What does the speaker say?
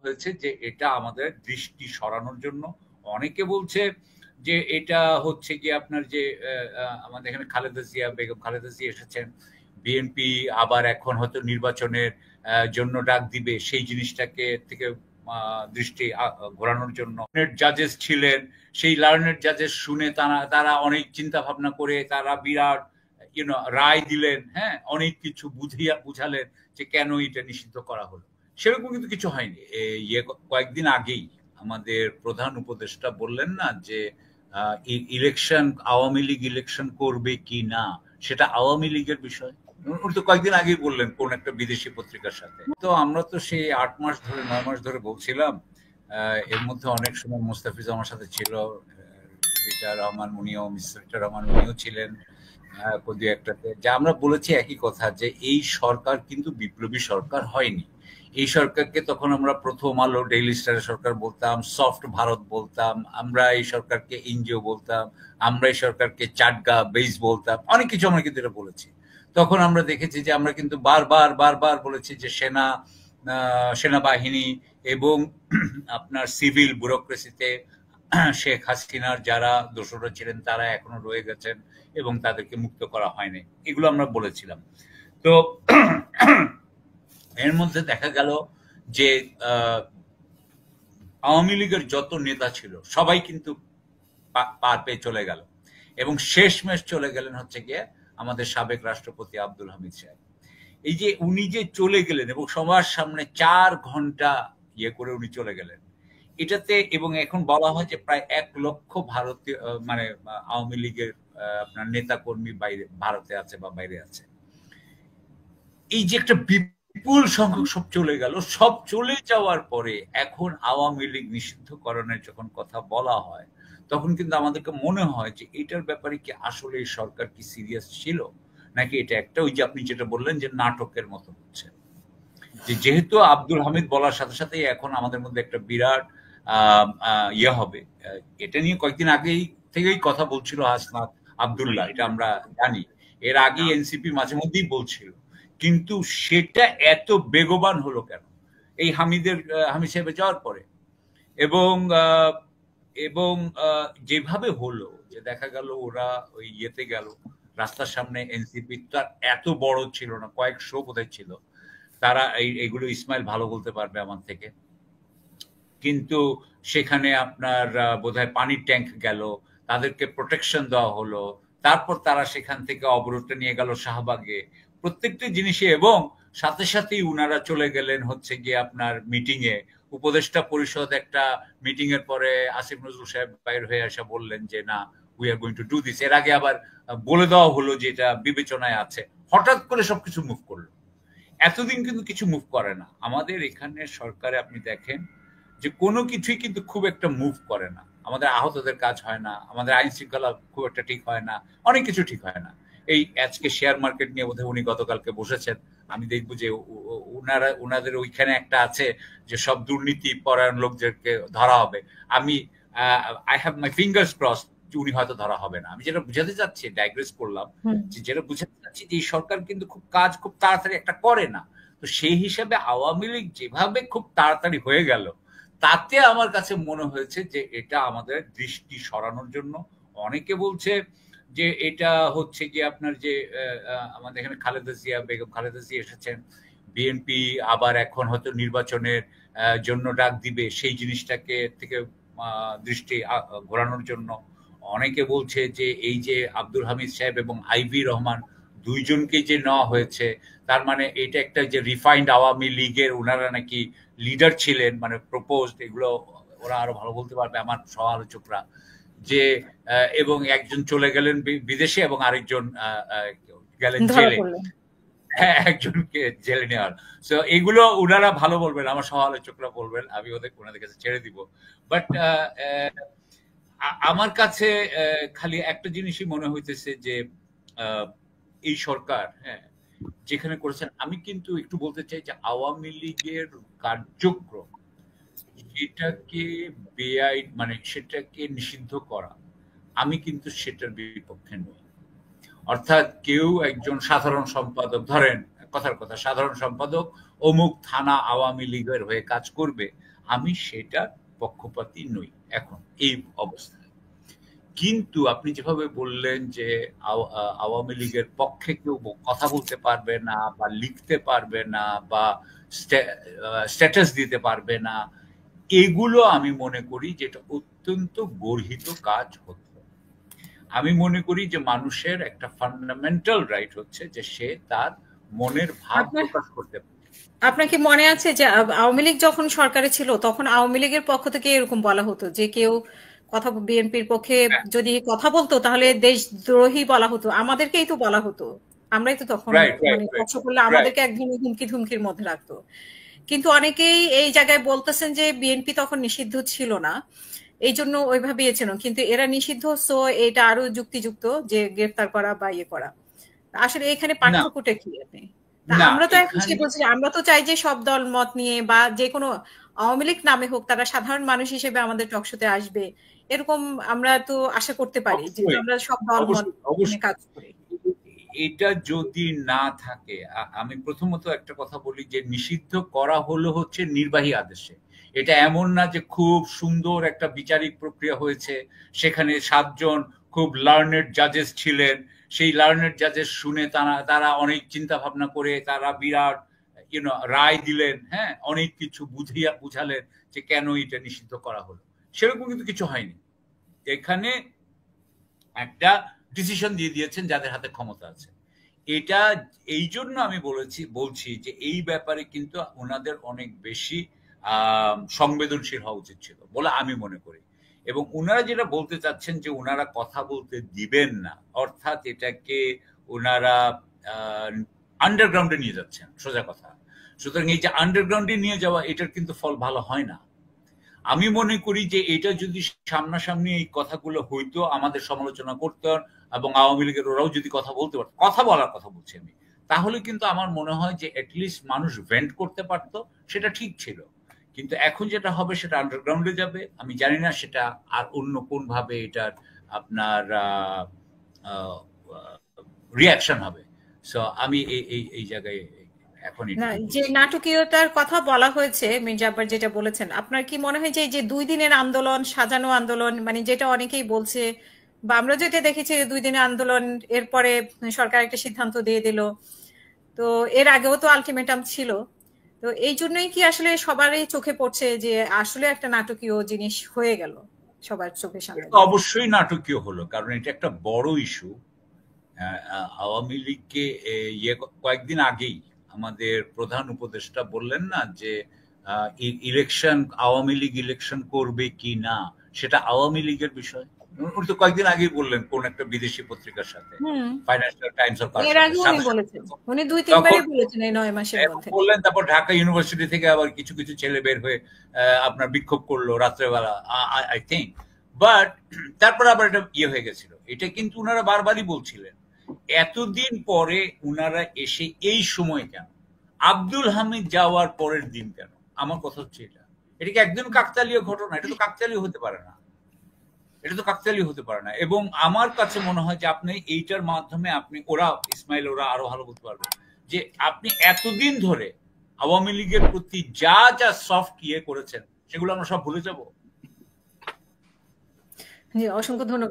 হয়েছে যে এটা আমাদের দৃষ্টি সরানোর জন্য। অনেকে বলছে যে এটা হচ্ছে গিয়ে আপনার যে আমাদের এখানে বেগম খালেদা জিয়া এসেছেন, বিএনপি আবার এখন হয়তো নির্বাচনের জন্য ডাক দিবে, সেই জিনিসটাকে থেকে দৃষ্টি ঘোরানোর জন্য জাজেস ছিলেন, সেই লার্নেড জাজেস শুনে তারা অনেক চিন্তা ভাবনা করে তারা বিরাট রায় দিলেন, হ্যাঁ, অনেক কিছু বুঝালেন যে কেন এটা নিষিদ্ধ করা হলো। সেরকম কিন্তু কিছু হয়নি। কয়েকদিন আগেই আমাদের প্রধান উপদেষ্টা বললেন না যে ইলেকশন, আওয়ামী লীগ ইলেকশন করবে কি না সেটা আওয়ামী লীগের বিষয়। উনি তো কয়েকদিন আগেই বললেন কোন একটা বিদেশি পত্রিকার সাথে। তো আমরা তো সেই 8 মাস ধরে 9 মাস ধরে বলছিলাম। এর মধ্যে অনেক সময় মোস্তাফিজ আমার সাথে ছিল, রিটা রহমান উনিও, মিস্টার রিটা রহমান উনিও ছিলেন একটাতে, যা আমরা বলেছি একই কথা যে এই সরকার কিন্তু বিপ্লবী সরকার হয়নি। এই সরকারকে তখন আমরা প্রথম আলো, ডেইলি স্টারের সরকার বলতাম, সফট ভারত বলতাম, আমরা এই সরকারকে এনজিও বলতাম, আমরা এই সরকারকে চাটগা বেস বলতাম, অনেক কিছু আমরা কিন্তু এটা বলেছি। তখন আমরা দেখেছি যে আমরা কিন্তু বারবার বলেছি যে সেনাবাহিনী এবং আপনার সিভিল ব্যুরোক্রেসিতে শেখ হাসিনার যারা দোসররা ছিলেন তারা এখনো রয়ে গেছেন এবং তাদেরকে মুক্ত করা হয়নি, এগুলো আমরা বলেছিলাম। তো এর মধ্যে দেখা গেল যে আওয়ামী লীগের যত নেতা ছিল সবাই কিন্তু পার পেয়ে চলে গেল এবং শেষমেশ চলে গেলেন হচ্ছে গিয়ে আমাদের সাবেক রাষ্ট্রপতি আব্দুল হামিদ সাহেব। এই যে উনি যে চলে গেলেন এবং সবার সামনে 4 ঘন্টা করে উনি চলে গেলেন, এটাতে এবং এখন বলা হয় যে প্রায় 1 লক্ষ ভারতীয় মানে আওয়ামী লীগের আপনার নেতা কর্মী ভারতে আছে বা বাইরে আছে। এই যে একটা বিপুল সংখ্যক সব চলে গেল, সব চলে যাওয়ার পরে এখন আওয়ামী লীগ নিষিদ্ধকরণের যখন কথা বলা হয় তখন কিন্তু আমাদেরকে মনে হয় যে এটার ব্যাপারে কি আসলে এই সরকার কি সিরিয়াস ছিল, নাকি এটা একটা ওই যে আপনি যেটা বললেন যে নাটকের মতো হচ্ছে। যেহেতু আব্দুল হামিদ বলার সাথে সাথেই এখন আমাদের মধ্যে একটা বিরাট হবে, এটা নিয়ে কয়েকদিন আগেই থেকেই কথা বলছিল হাসনাত আব্দুল্লাহ, এটা আমরা জানি। এর আগে এনসিপি মাঝে মধ্যেই বলছিল, কিন্তু সেটা এত বেগবান হলো কেন এই হামিদ সাহেবের যাওয়ার পরে? এবং যেভাবে হলো যে দেখা গেল ওরা ওই ইয়েতে গেল, রাস্তার সামনে এনসিপি তার এত বড় ছিল না, কয়েকশো বোধহয় ছিল, তারা এইগুলো ইসমাইল ভালো বলতে পারবে আমার থেকে, কিন্তু সেখানে আপনার বোধহয় পানির ট্যাঙ্ক গেল, তাদেরকে প্রোটেকশন দেওয়া হলো, তারপর তারা সেখান থেকে অবরোধটা নিয়ে গেল শাহবাগে, প্রত্যেকটা জিনিসে, এবং সাথে সাথেই উনারা চলে গেলেন হচ্ছে গিয়ে আপনার মিটিং এ, উপদেষ্টা পরিষদ একটা মিটিং এর পরে আসিফ নজরুল সাহেব বাইর হয়ে এসে বললেন যে না, we are going to do this. এর আগে আবার বলে দেওয়া হলো যে এটা বিবেচনায় আছে, হঠাৎ করে সবকিছু মুভ করলো। এতদিন কিন্তু কিছু মুভ করে না আমাদের এখানে সরকারে। আপনি দেখেন যে কোনো কিছুই কিন্তু খুব একটা মুভ করে না, আমাদের আহতদের কাজ হয় না, আমাদের আইন শৃঙ্খলা খুব একটা ঠিক হয় না, অনেক কিছু ঠিক হয় না। এই আজকে শেয়ার মার্কেট নিয়ে বোধহয় উনি গতকালকে বসেছেন, আমি দেখবো যে ওনাদের ওইখানে একটা আছে যে সব দুর্নীতি পরায়ণ লোকদেরকে ধরা হবে। আমি I have my fingers cross উনি হয়তো ধরা হবে না। আমি যেটা বুঝাতে চাচ্ছি, ডাইগ্রেস করলাম, যেটা বুঝাতে চাচ্ছি যে এই সরকার কিন্তু খুব তাড়াতাড়ি একটা করে না। তো সেই হিসাবে আওয়ামী লীগ যেভাবে খুব তাড়াতাড়ি হয়ে গেল, তাতে আমার কাছে মনে হয়েছে যে এটা আমাদের দৃষ্টি সরানোর জন্য। অনেকে বলছে যে এটা হচ্ছে কি আপনার যে আমাদের এখানে বেগম খালেদা জিয়া এসেছেন, বিএনপি আবার এখন হয়তো নির্বাচনের জন্য ডাক দিবে, সেই জিনিসটাকে থেকে দৃষ্টি ঘোরানোর জন্য। অনেকে বলছে যে এই যে আব্দুল হামিদ সাহেব এবং আইভি রহমান দুইজনকে যে নেওয়া হয়েছে, তার মানে এটা একটা যে রিফাইন্ড আওয়ামী লীগের ওনারা নাকি লিডার ছিলেন, মানে প্রপোজড, এগুলো ওরা আরো ভালো বলতে পারবে আমার সহ আলোচকরা, যে এবং একজন চলে গেলেন বিদেশে এবং আরেকজন গেলেন জেলে, হ্যাঁ, একজনকে জেলে নেওয়ার। সো এগুলো ওনারা ভালো বলবেন, আমার সহ আলোচকরা বলবেন, আমি ওনাদের কাছে ছেড়ে দিব। বাট আমার কাছে খালি একটা জিনিসই মনে হইতেছে যে এই সরকার, হ্যাঁ, যেখানে করেছেন, আমি কিন্তু একটু বলতে চাই যে আওয়ামী লীগের কার্যক্রম সেটাকে বেআইন, মানে সেটাকে নিষিদ্ধ করা, আমি কিন্তু সেটার বিপক্ষে নই। অর্থাৎ কেউ একজন সাধারণ সম্পাদক, ধরেন কথার কথা সাধারণ সম্পাদক অমুক থানা আওয়ামী লীগের হয়ে কাজ করবে, আমি সেটার পক্ষপাতী নই এখন এই অবস্থায়। কিন্তু আপনি যেভাবে বললেন যে আওয়ামী লীগের পক্ষে কেউ কথা বলতে পারবে না বা লিখতে পারবে না বা স্ট্যাটাস দিতে পারবে না, এগুলো আমি মনে করি যেটা অত্যন্ত গর্হিত কাজ হতো। আমি মনে করি যে মানুষের একটা ফান্ডামেন্টাল রাইট হচ্ছে যে সে তার মনের ভাব প্রকাশ করতে পারে। আপনার কি মনে আছে যে আওয়ামী লীগ যখন সরকারে ছিল তখন আওয়ামী লীগের পক্ষ থেকে এরকম বলা হতো যে কেউ কথা বিএনপির পক্ষে যদি কথা বলতো তাহলে দেশদ্রোহী বলা হতো, আমাদেরকেই তো বলা হতো, আমরাই তো তখন মানে পক্ষ করলে আমাদেরকে এক ধরনের হুমকি ধুমকির মধ্যে রাখতো। কিন্তু অনেকেই এই জায়গায় বলতেছেন যে বিএনপি তখন নিষিদ্ধ ছিল না, এই জন্য ওইভাবে ছিল, কিন্তু এরা নিষিদ্ধ, সো এটা আরো যুক্তিযুক্ত যে গ্রেফতার করা বা ইয়ে করা। আসলে এখানে পার্থক্যটা কি? আপনি আমরা তো এখন সে বলছি আমরা তো চাই যে সব দল মত নিয়ে বা যে কোনো আওয়ামী লীগ নামে হোক তারা সাধারণ মানুষ হিসেবে আমাদের টকশোতে আসবে, এরকম আমরা তো আশা করতে পারি যে আমরা সব দল মত নিয়ে কাজ করি। এটা যদি না থাকে, আমি প্রথমত একটা কথা বলি যে নিষিদ্ধ করা হলো হচ্ছে নির্বাহী আদেশে। এটা এমন না যে খুব সুন্দর একটা বিচারিক প্রক্রিয়া হয়েছে, সেখানে 7 জন খুব লার্নেড জাজেস ছিলেন, সেই লার্নেড জাজেস শুনে তারা অনেক চিন্তা ভাবনা করে তারা বিরাট রায় দিলেন, হ্যাঁ, অনেক কিছু বুঝালেন যে কেন এটা নিষিদ্ধ করা হলো। সেরকম কিন্তু কিছু হয়নি। এখানে একটা ডিসিশন দিয়ে দিয়েছেন যাদের হাতে ক্ষমতা আছে। এটা এই জন্য আমি বলছি যে এই ব্যাপারে কিন্তু ওনাদের অনেক বেশি সংবেদনশীল হওয়া উচিত ছিল বলে আমি মনে করি। এবং ওনারা যেটা বলতে চাচ্ছেন যে ওনারা কথা বলতে দিবেন না, অর্থাৎ এটাকে ওনারা আন্ডারগ্রাউন্ডে নিয়ে যাচ্ছেন, সোজা কথা। সুতরাং এই যে আন্ডারগ্রাউন্ডে নিয়ে যাওয়া, এটার কিন্তু ফল ভালো হয় না। আমি মনে করি যে এটা যদি সামনাসামনি এই কথাগুলো হইতো, আমাদের সমালোচনা করতেন এবং আওয়ামী লীগের ওরাও যদি কথা বলতে পারত, কথা বলার কথা বলছি আমি, তাহলে কিন্তু আমার মনে হয় যে অ্যাটলিস্ট মানুষ ভেন্ট করতে পারত, সেটা ঠিক ছিল। কিন্তু এখন যেটা হবে সেটা আন্ডারগ্রাউন্ডে যাবে। আমি জানি না সেটা আর অন্য কোন ভাবে এটার আপনার রিয়াকশন হবে। সো আমি এই জায়গায় এখন না, যে নাটকীয়তার কথা বলা হয়েছে মির্জা আব্বার যেটা বলেছেন, আপনার কি মনে হয় যে 2 দিনের আন্দোলন, সাজানো আন্দোলন, মানে যেটা অনেকেই বলছে বা আমরা যেটা দেখেছি 2 দিনের আন্দোলন, এরপরে সরকার একটা সিদ্ধান্ত দিয়ে দিল, তো এর আগেও তো আলটিমেটাম ছিল, তো এই জন্যই কি আসলে সবারই চোখে পড়ছে যে আসলে একটা নাটকীয় জিনিস হয়ে গেল সবার চোখের সামনে? অবশ্যই নাটকীয় হলো, কারণ এটা একটা বড় ইস্যু। আওয়ামী লীগকে কয়েকদিন আগেই আমাদের প্রধান উপদেষ্টা বললেন না যে ইলেকশন, আওয়ামী লীগ ইলেকশন করবে কি না সেটা আওয়ামী লীগের বিষয়। উনি তো কয়েকদিন আগেই বললেন কোন একটা বিদেশি পত্রিকার সাথে, ফাইন্যান্সিয়াল টাইমস উনি 2-3বারই বলেছেন এই 9 মাসের মধ্যে বললেন। তারপর ঢাকা ইউনিভার্সিটি থেকে আবার কিছু কিছু ছেলে বের হয়ে আপনার বিক্ষোভ করলো রাত্রেবেলা, আই থিঙ্ক। বাট তারপর আবার এটা হয়ে গেছিল। এটা কিন্তু উনারা বারবারই বলছিলেন। এতদিন পরে উনারা এসে এই সময় কেন, আব্দুল হামিদ যাওয়ার পরের দিন কেন? আমার কথা হচ্ছে এটা কি একদম কাকতালীয় ঘটনা? এটা তো কাকতালীয় হতে পারে না, এটা তো কাকতালীয় হতে পারে না। এবং আমার কাছে মনে হয় যে আপনি এইটার মাধ্যমে ওরা ইসমাইল ওরা আরো ভালো বলতে পারবে যে আপনি এতদিন ধরে আওয়ামী লীগের প্রতি যা যা সফট করেছেন সেগুলো আমরা সব ভুলে যাব। অসংখ্য ধন্যবাদ।